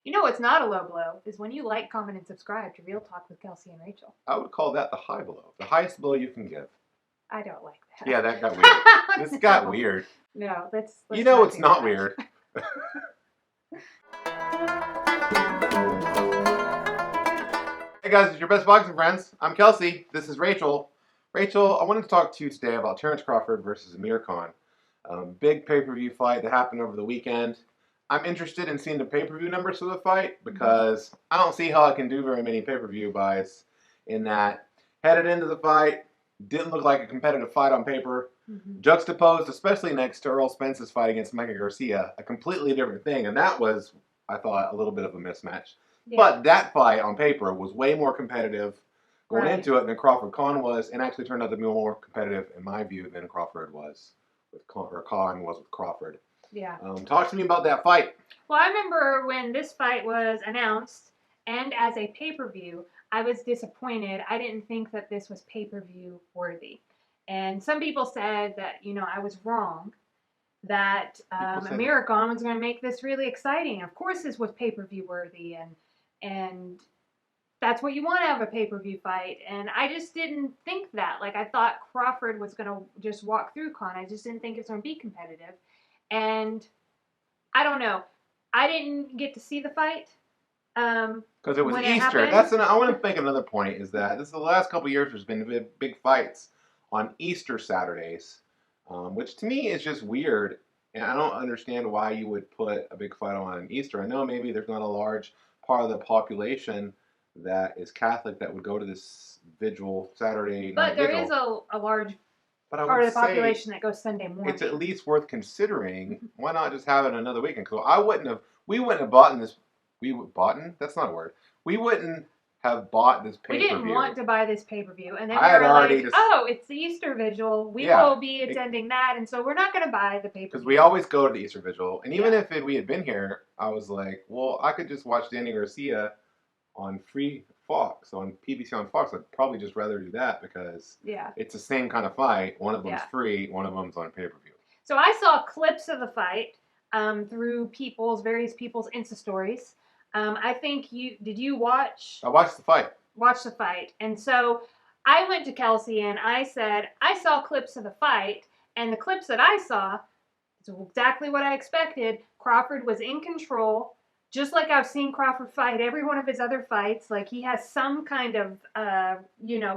You know what's not a low blow is when you like, comment, and subscribe to Real Talk with Kelsey and Rachel. I would call that the high blow. The highest blow you can give. I don't like that. Yeah, that got weird. This got weird. No, let's You know not it's do not that. weird. Hey guys, it's your best boxing friends. I'm Kelsey. This is Rachel. Rachel, I wanted to talk to you today about Terence Crawford versus Amir Khan. Big pay-per-view fight that happened over the weekend. I'm interested in seeing the pay-per-view numbers for the fight because I don't see how I can do very many pay-per-view buys in that. Headed into the fight, didn't look like a competitive fight on paper. Juxtaposed, especially next to Earl Spence's fight against Micah Garcia, a completely different thing. And that was, I thought, a little bit of a mismatch. Yeah. But that fight on paper was way more competitive going into it than Crawford Khan was, and actually turned out to be more competitive, in my view, than Crawford was with Khan was with Crawford. Yeah. Talk to me about that fight. Well, I remember when this fight was announced, and as a pay-per-view, I was disappointed. I didn't think that this was pay-per-view worthy. And some people said that, I was wrong, that Amir Khan was going to make this really exciting. Of course this was pay-per-view worthy, and that's what you want to have a pay-per-view fight. And I just didn't think that. Like, I thought Crawford was going to just walk through Khan. I just didn't think it was going to be competitive. And I don't know. I didn't get to see the fight. Because it was Easter. I want to make another point is that this is the last couple of years there's been big fights on Easter Saturdays, which to me is just weird. And I don't understand why you would put a big fight on Easter. I know maybe there's not a large part of the population that is Catholic that would go to this vigil Saturday night. But there is a large part of the population that goes Sunday morning. It's at least worth considering. Why not just have it another weekend? Because we wouldn't have bought this. That's not a word. We wouldn't have bought this pay-per-view. We didn't want to buy this pay-per-view. And then we were like, it's the Easter Vigil. We will be attending that, and so we're not going to buy the pay-per-view. Because we always go to the Easter Vigil. And even if we had been here, I was like, well, I could just watch Danny Garcia on free Fox, on PBC on Fox. I'd probably just rather do that because it's the same kind of fight. One of them's free, one of them's on pay-per-view. So I saw clips of the fight through various people's Insta stories. I think did you watch? I watched the fight. Watch the fight. And so I went to Kelsey and I said, I saw clips of the fight, and the clips that I saw is exactly what I expected. Crawford was in control, just like I've seen Crawford fight every one of his other fights. Like, he has some kind of,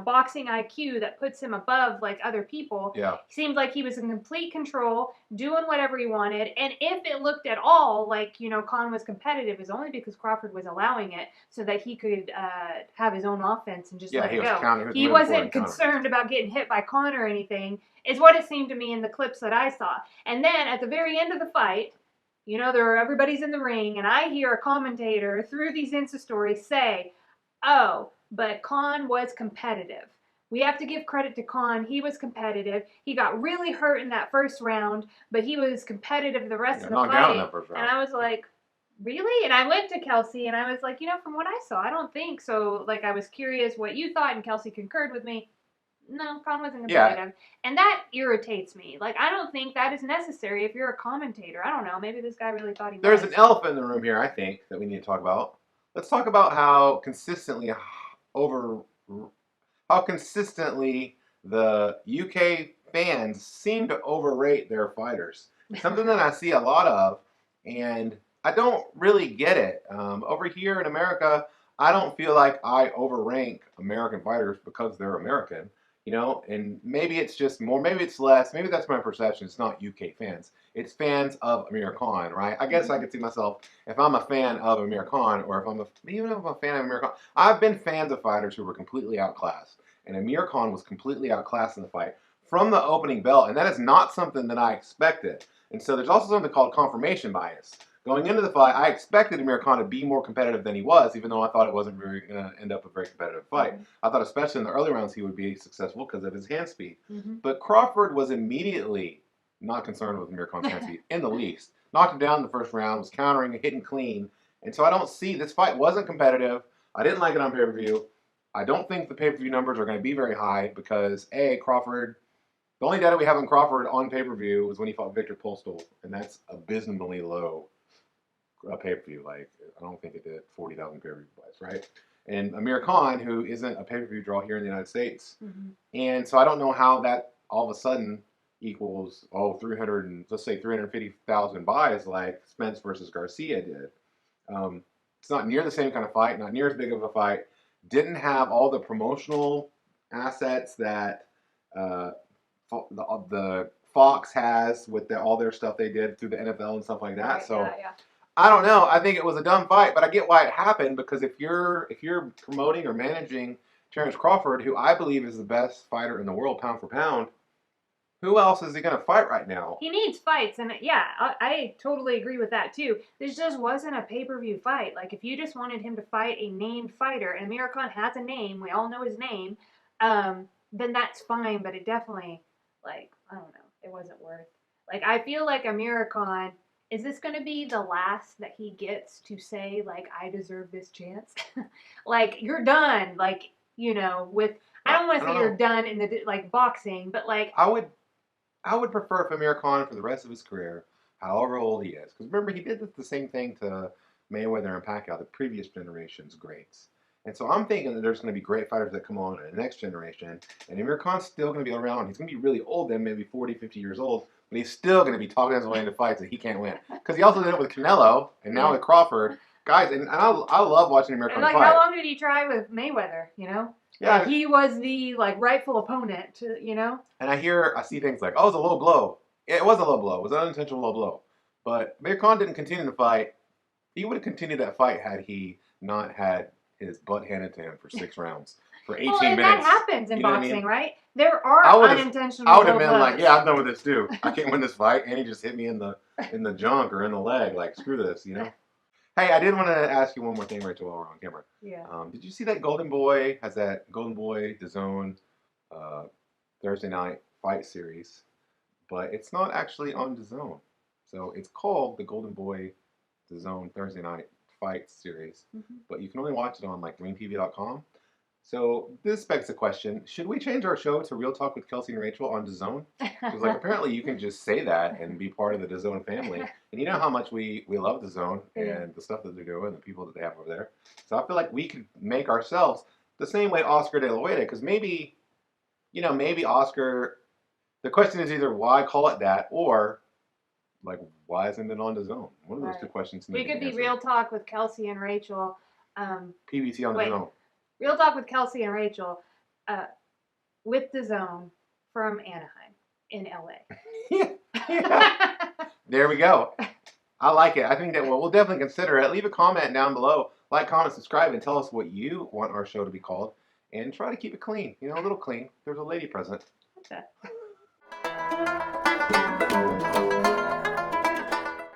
boxing IQ that puts him above, like, other people. Yeah. He seemed like he was in complete control, doing whatever he wanted. And if it looked at all like, Khan was competitive, it was only because Crawford was allowing it so that he could have his own offense and just let it go. He wasn't concerned about getting hit by Khan or anything, is what it seemed to me in the clips that I saw. And then at the very end of the fight, everybody's in the ring, and I hear a commentator through these Insta stories say, oh, but Khan was competitive. We have to give credit to Khan. He was competitive. He got really hurt in that first round, but he was competitive the rest of the fight. And I was like, really? And I went to Kelsey, and I was like, from what I saw, I don't think so. Like, I was curious what you thought, and Kelsey concurred with me. No, Khan wasn't competitive. And that irritates me. Like, I don't think that is necessary if you're a commentator. I don't know. Maybe this guy really thought he was. There's an elephant in the room here, I think, that we need to talk about. Let's talk about how consistently the UK fans seem to overrate their fighters. Something that I see a lot of, and I don't really get it. Over here in America, I don't feel like I overrank American fighters because they're American. And maybe it's just more, maybe it's less, maybe that's my perception. It's not UK fans. It's fans of Amir Khan, right? I guess I could see myself, if I'm a fan of Amir Khan, or even if I'm a fan of Amir Khan, I've been fans of fighters who were completely outclassed. And Amir Khan was completely outclassed in the fight from the opening bell, and that is not something that I expected. And so there's also something called confirmation bias. Going into the fight, I expected Amir Khan to be more competitive than he was, even though I thought it wasn't really going to end up a very competitive fight. I thought especially in the early rounds he would be successful because of his hand speed. But Crawford was immediately not concerned with Amir Khan's hand speed in the least. Knocked him down in the first round, was countering, hitting clean. And so I don't see, this fight wasn't competitive. I didn't like it on pay-per-view. I don't think the pay-per-view numbers are going to be very high because, Crawford, the only data we have on Crawford on pay-per-view was when he fought Victor Postol, and that's abysmally low. a pay-per-view. Like, I don't think it did 40,000 pay-per-view buys, right? And Amir Khan, who isn't a pay-per-view draw here in the United States. Mm-hmm. And so I don't know how that all of a sudden equals, 300 and let's say 350,000 buys like Spence versus Garcia did. It's not near the same kind of fight, not near as big of a fight. Didn't have all the promotional assets that the Fox has with all their stuff they did through the NFL and stuff like that. Right, so yeah. I don't know. I think it was a dumb fight, but I get why it happened, because if you're promoting or managing Terence Crawford, who I believe is the best fighter in the world pound for pound, who else is he going to fight right now? He needs fights, and yeah, I totally agree with that too. This just wasn't a pay-per-view fight. Like, if you just wanted him to fight a named fighter, and Amir Khan has a name, we all know his name, then that's fine, but it definitely, like, I don't know, it wasn't worth. Like, I feel like Amir Khan, is this going to be the last that he gets to say, like, I deserve this chance? Like, you're done, like, you know, with, I don't want to say you're done in the, like, boxing, but, like, I would prefer if Amir Khan for the rest of his career, however old he is. Because remember, he did the same thing to Mayweather and Pacquiao, the previous generation's greats. And so I'm thinking that there's going to be great fighters that come on in the next generation. And Amir Khan's still going to be around. He's going to be really old then, maybe 40, 50 years old. But he's still going to be talking his way into fights that he can't win. Because he also did it with Canelo, and now with Crawford. Guys, and I love watching Amir Khan fight. How long did he try with Mayweather, you know? Yeah, like, he was the, like, rightful opponent, to, you know? And I see things like, oh, it was a low blow. It was a low blow. It was an unintentional low blow. But Amir Khan didn't continue the fight. He would have continued that fight had he not had his butt handed to him for 6 rounds. For 18 minutes. That happens in boxing, right? There are unintentional I would have been blows. like, yeah, I'm done with this too. I can't win this fight. And he just hit me in the junk or in the leg. Like, screw this, you know? Hey, I did want to ask you one more thing, Rachel, while we're on camera. Yeah. Did you see that Golden Boy has that Golden Boy DAZN Thursday night fight series? But it's not actually on DAZN. So it's called the Golden Boy DAZN Thursday night fight series. Mm-hmm. But you can only watch it on like greenpv.com. So this begs the question, should we change our show to Real Talk with Kelsey and Rachel on DAZN? Because like apparently you can just say that and be part of the DAZN family. And you know how much we love DAZN and the stuff that they're doing, the people that they have over there. So I feel like we could make ourselves the same way Oscar De La Hoya, because maybe Oscar, the question is either why call it that, or like why isn't it on DAZN? One of those two questions. We could be Real Talk with Kelsey and Rachel. PBC on DAZN. Real Talk with Kelsey and Rachel with DAZN from Anaheim in LA. Yeah. There we go. I like it. I think that we'll definitely consider it. Leave a comment down below. Like, comment, subscribe, and tell us what you want our show to be called. And try to keep it clean. You know, a little clean. There's a lady present. Okay.